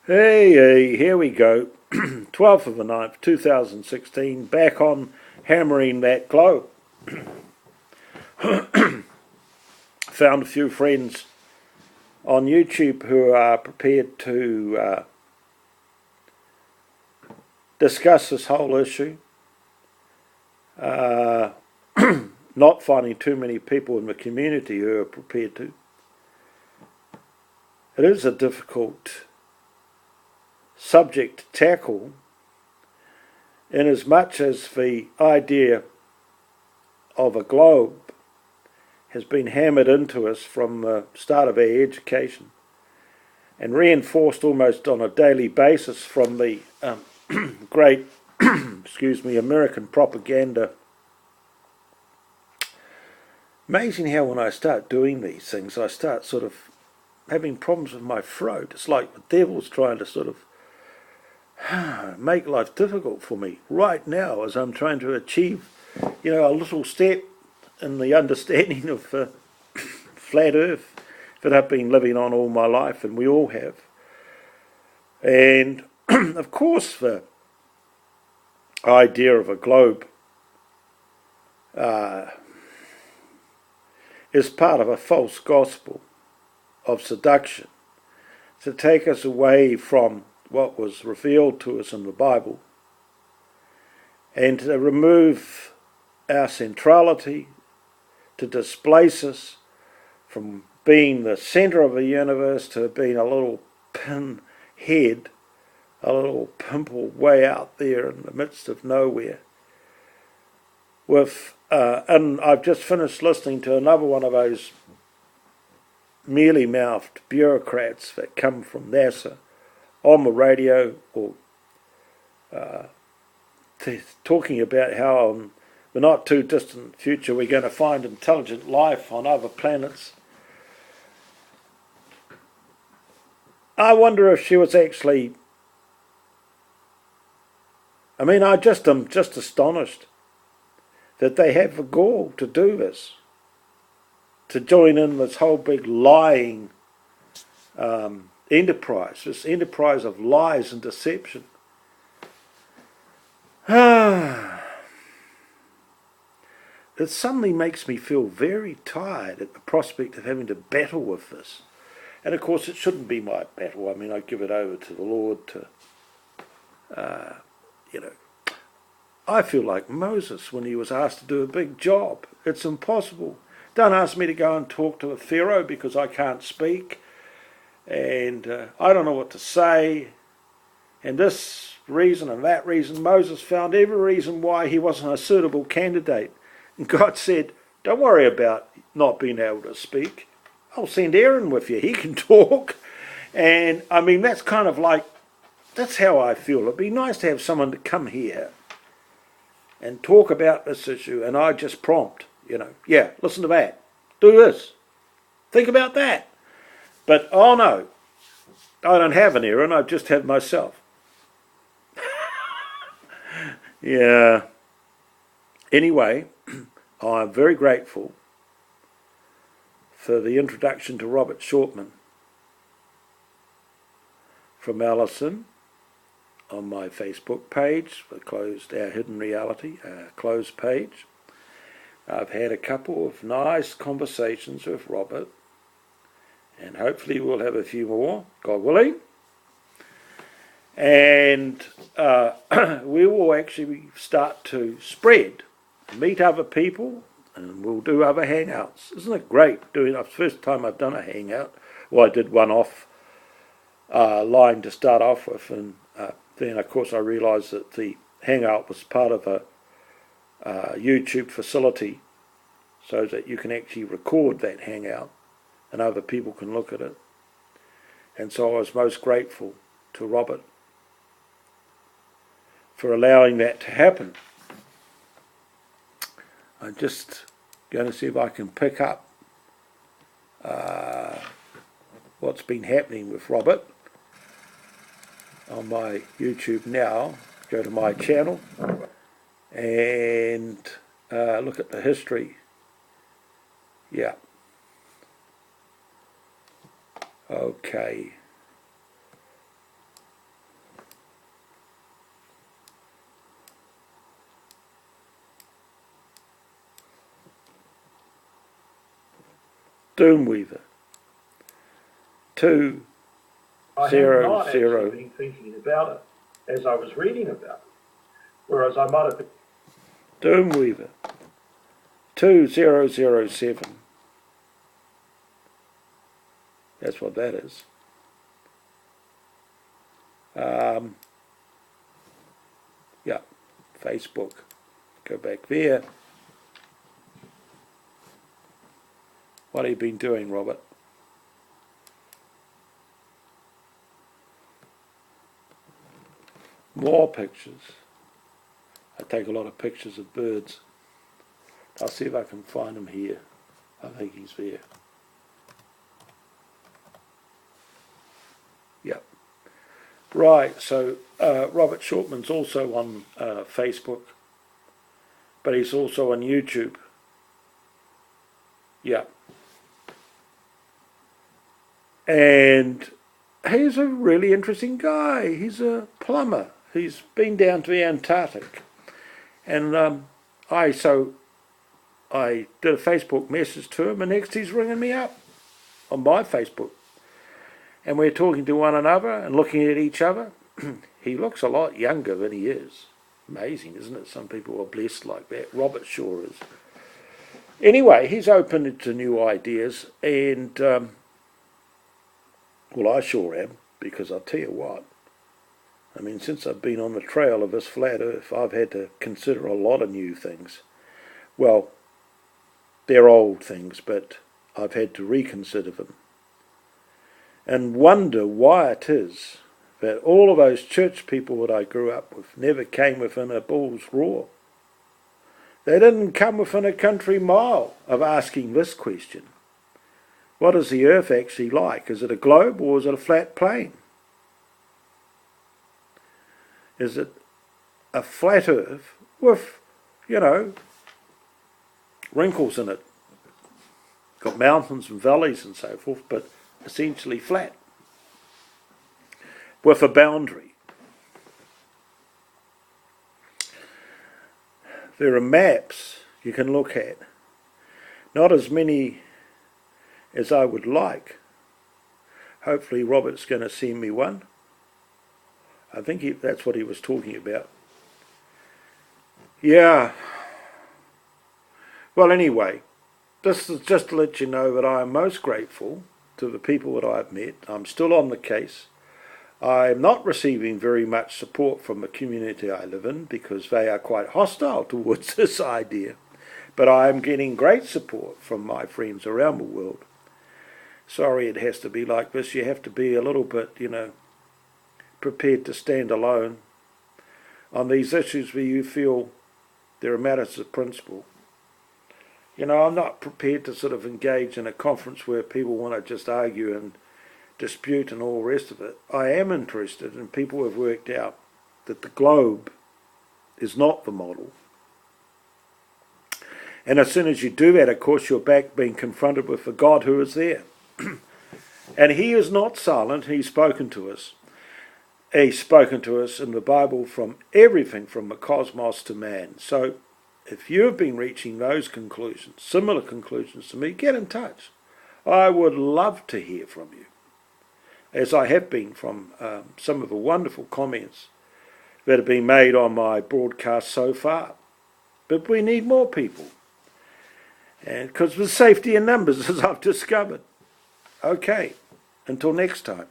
Hey, here we go. 12th of the 9th, 2016, back on hammering that globe. Found a few friends on YouTube who are prepared to discuss this whole issue. Not finding too many people in the community who are prepared to. It is a difficult subject to tackle, in as much as the idea of a globe has been hammered into us from the start of our education and reinforced almost on a daily basis from the great American propaganda. Amazing how when I start doing these things I start sort of having problems with my throat. It's like the devil's trying to sort of make life difficult for me right now as I'm trying to achieve, a little step in the understanding of flat Earth that I've been living on all my life, and we all have. And of course, the idea of a globe is part of a false gospel of seduction to take us away from what was revealed to us in the Bible and to remove our centrality, to displace us from being the centre of the universe to being a little pin head, a little pimple way out there in the midst of nowhere. And I've just finished listening to another one of those mealy-mouthed bureaucrats that come from NASA on the radio, or talking about how in the not too distant future we're going to find intelligent life on other planets. I wonder if she was actually... I mean, I'm just astonished that they have the gall to do this, to join in this whole big lying enterprise, this enterprise of lies and deception. It suddenly makes me feel very tired at the prospect of having to battle with this. And of course it shouldn't be my battle. I mean, I give it over to the Lord to, I feel like Moses when he was asked to do a big job. It's impossible. Don't ask me to go and talk to a Pharaoh because I can't speak. And I don't know what to say. And this reason and that reason, Moses found every reason why he wasn't a suitable candidate. And God said, don't worry about not being able to speak. I'll send Aaron with you. He can talk. And I mean, that's kind of like, that's how I feel. It'd be nice to have someone to come here and talk about this issue, and I just prompt, yeah, listen to that. Do this. Think about that. But, oh no, I don't have an Aaron, I just have myself. Yeah. Anyway, I'm very grateful for the introduction to Robert Shortman from Alison on my Facebook page, Our Hidden Reality, closed page. I've had a couple of nice conversations with Robert, and hopefully we'll have a few more, God willing. And we will actually start to spread, meet other people, and we'll do other hangouts. Isn't it great doing it? First time I've done a hangout. Well, I did one off line to start off with, and then of course I realised that the hangout was part of a YouTube facility so that you can actually record that hangout and other people can look at it. And so I was most grateful to Robert for allowing that to happen. I'm just going to see if I can pick up what's been happening with Robert on my YouTube now. Go to my channel and look at the history. Yeah. Okay. Doomweaver. 2 I 0 have not 0. actually been thinking about it as I was reading about it, whereas I might have been. Doomweaver. 2007. That's what that is. Yeah, Facebook. Go back there. What have you been doing, Robert? More pictures. I take a lot of pictures of birds. I'll see if I can find him here. I think he's there. Yep. Right, so Robert Shortman's also on Facebook, but he's also on YouTube. Yeah. And he's a really interesting guy. He's a plumber. He's been down to the Antarctic. And I did a Facebook message to him, and next he's ringing me up on my Facebook. And we're talking to one another and looking at each other. He looks a lot younger than he is. Amazing, isn't it? Some people are blessed like that. Robert Shaw is. Anyway, he's open to new ideas, and well, I sure am, because I'll tell you what, I mean, since I've been on the trail of this flat earth, I've had to consider a lot of new things. Well, they're old things, but I've had to reconsider them and wonder why it is that all of those church people that I grew up with never came within a bull's roar. They didn't come within a country mile of asking this question. What is the earth actually like? Is it a globe or is it a flat plane? Is it a flat earth with, wrinkles in it? Got mountains and valleys and so forth, but essentially flat, with a boundary. There are maps you can look at, not as many as I would like. Hopefully Robert's going to send me one. I think that's what he was talking about. Yeah. Well, anyway, this is just to let you know that I am most grateful to the people that I've met. I'm still on the case. I'm not receiving very much support from the community I live in because they are quite hostile towards this idea. But I am getting great support from my friends around the world. Sorry it has to be like this. You have to be a little bit, prepared to stand alone on these issues where you feel there are matters of principle. I'm not prepared to sort of engage in a conference where people want to just argue and dispute and all the rest of it. I am interested in people who have worked out that the globe is not the model. And as soon as you do that, of course, you're back being confronted with the God who is there. And he is not silent. He's spoken to us. He's spoken to us in the Bible from everything from the cosmos to man. So if you have been reaching those conclusions, similar conclusions to me, get in touch. I would love to hear from you, as I have been from some of the wonderful comments that have been made on my broadcast so far. But we need more people. And because there's safety in numbers, as I've discovered. Okay, until next time.